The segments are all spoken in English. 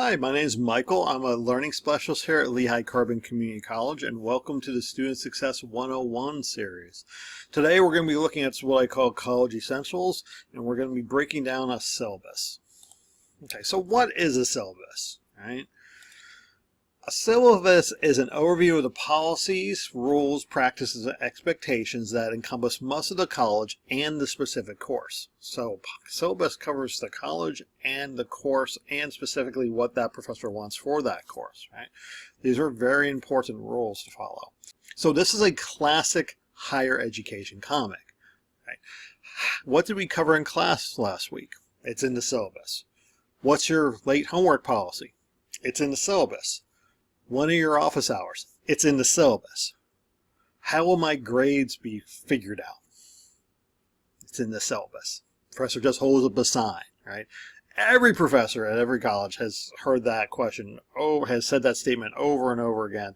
Hi, my name is Michael. I'm a learning specialist here at Lehigh Carbon Community College, and welcome to the Student Success 101 series. Today we're going to be looking at what I call college essentials, and we're going to be breaking down a syllabus. Okay, so what is a syllabus, right? A syllabus is an overview of the policies, rules, practices, and expectations that encompass most of the college and the specific course. So syllabus covers the college and the course and specifically what that professor wants for that course, right? These are very important rules to follow. So this is a classic higher education comic, right? What did we cover in class last week? It's in the syllabus. What's your late homework policy? It's in the syllabus. When are your office hours? It's in the syllabus. How will my grades be figured out? It's in the syllabus. Professor just holds up a sign, right? Every professor at every college has heard that question, has said that statement over and over again,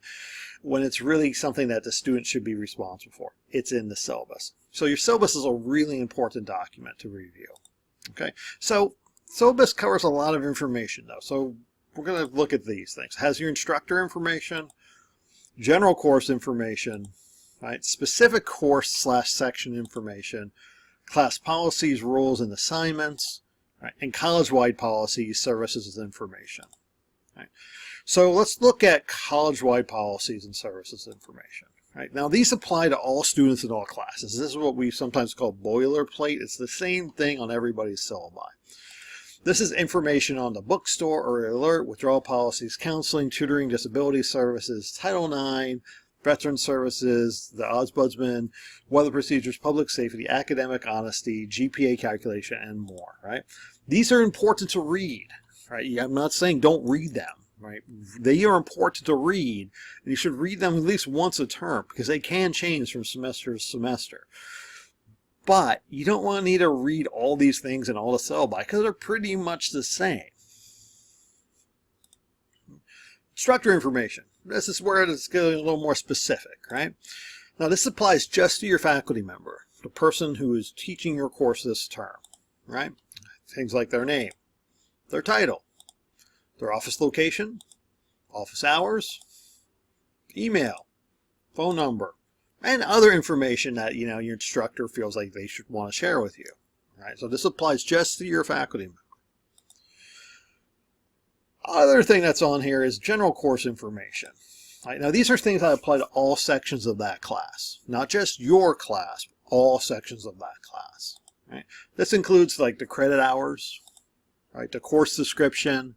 when it's really something that the student should be responsible for. It's in the syllabus. So your syllabus is a really important document to review. Okay, so syllabus covers a lot of information though. So we're going to look at these things. It has your instructor information, general course information, right? Specific course / section information, class policies, rules, and assignments, right? And college-wide policies, services, and information. Right? So let's look at college-wide policies and services information. Right? Now these apply to all students in all classes. This is what we sometimes call boilerplate. It's the same thing on everybody's syllabi. This is information on the bookstore or alert, withdrawal policies, counseling, tutoring, disability services, Title IX, veteran services, the ombudsman, weather procedures, public safety, academic honesty, GPA calculation, and more, right? These are important to read, right? I'm not saying don't read them, right? They are important to read, and you should read them at least once a term because they can change from semester to semester. But you don't want to need to read all these things in all the syllabi because they're pretty much the same. Instructor information. This is where it's getting a little more specific, right? Now this applies just to your faculty member, the person who is teaching your course this term, right? Things like their name, their title, their office location, office hours, email, phone number, and other information that your instructor feels like they should want to share with you. Right? So this applies just to your faculty member. Other thing that's on here is general course information. Right? Now these are things that apply to all sections of that class, not just your class, but all sections of that class. Right? This includes like the credit hours, right? The course description,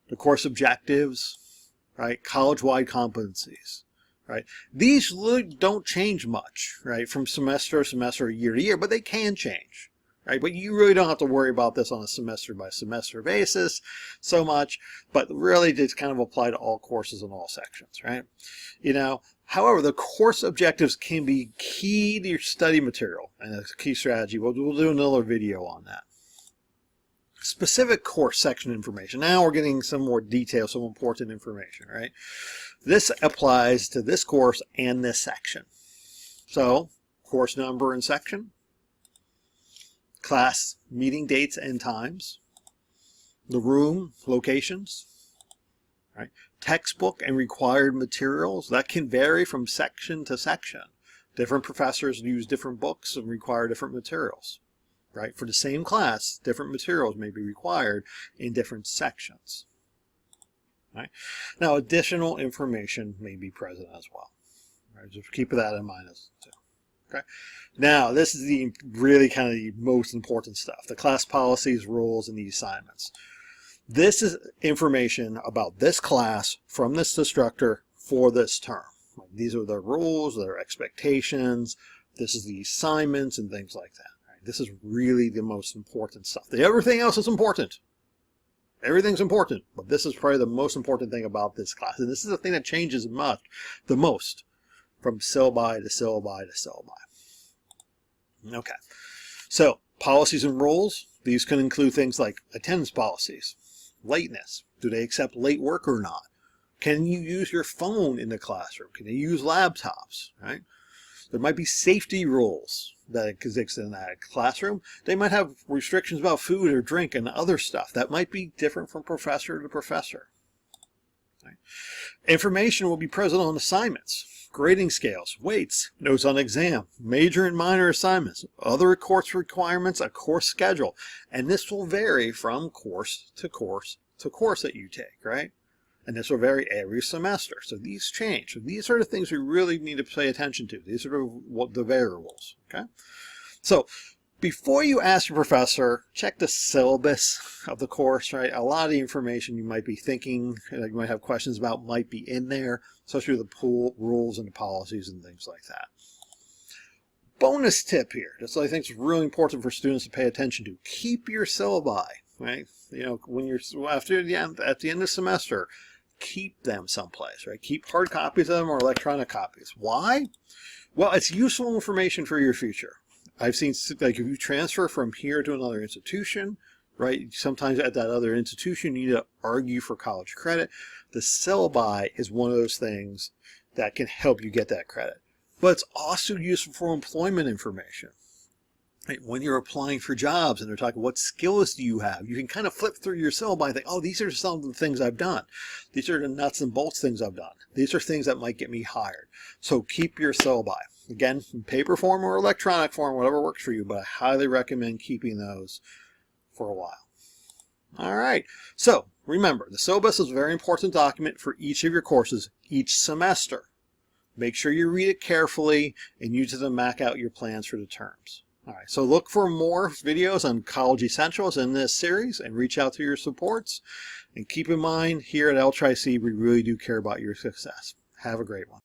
the course objectives, right? College-wide competencies. Right? These don't change much, right, from semester to semester, year to year, but they can change, right? But you really don't have to worry about this on a semester by semester basis so much, but really it's kind of apply to all courses and all sections, right? However, the course objectives can be key to your study material and a key strategy. We'll do another video on that. Specific course section information. Now we're getting some more detail, some important information, right? This applies to this course and this section. So, course number and section, class meeting dates and times, the room locations, right? Textbook and required materials. That can vary from section to section. Different professors use different books and require different materials. Right? For the same class, different materials may be required in different sections. Right? Now, additional information may be present as well. Right? Just keep that in mind as too. Okay. Now, this is the really kind of the most important stuff: the class policies, rules, and the assignments. This is information about this class from this instructor for this term. These are their rules, their expectations. This is the assignments and things like that. This is really the most important stuff. Everything else is important. Everything's important, but this is probably the most important thing about this class. And this is the thing that changes the most from syllabi to syllabi to syllabi. Okay, so policies and rules. These can include things like attendance policies, lateness. Do they accept late work or not? Can you use your phone in the classroom? Can you use laptops, right? There might be safety rules, that exists in that classroom. They might have restrictions about food or drink and other stuff that might be different from professor to professor. Right? Information will be present on assignments, grading scales, weights, notes on exam, major and minor assignments, other course requirements, a course schedule, and this will vary from course to course to course that you take, right? And this will vary every semester. So these change. So these are the things we really need to pay attention to. These are the variables, okay? So before you ask your professor, check the syllabus of the course, right? A lot of the information you might be thinking, you might have questions about, might be in there, especially the pool rules and the policies and things like that. Bonus tip here, just I think it's really important for students to pay attention to. Keep your syllabi, right? You know, when you're at the end of the semester, keep them someplace, right? Keep hard copies of them or electronic copies. Why? Well, it's useful information for your future. I've seen, like, if you transfer from here to another institution, right, sometimes at that other institution you need to argue for college credit. The syllabi is one of those things that can help you get that credit. But it's also useful for employment information. Right? When you're applying for jobs and they're talking, what skills do you have? You can kind of flip through your syllabi and think, oh, these are some of the things I've done. These are the nuts and bolts things I've done. These are things that might get me hired. So keep your syllabi. Again, in paper form or electronic form, whatever works for you, but I highly recommend keeping those for a while. All right. So remember, the syllabus is a very important document for each of your courses each semester. Make sure you read it carefully and use it to map out your plans for the terms. All right, so look for more videos on College Essentials in this series and reach out to your supports. And keep in mind, here at LCCC, we really do care about your success. Have a great one.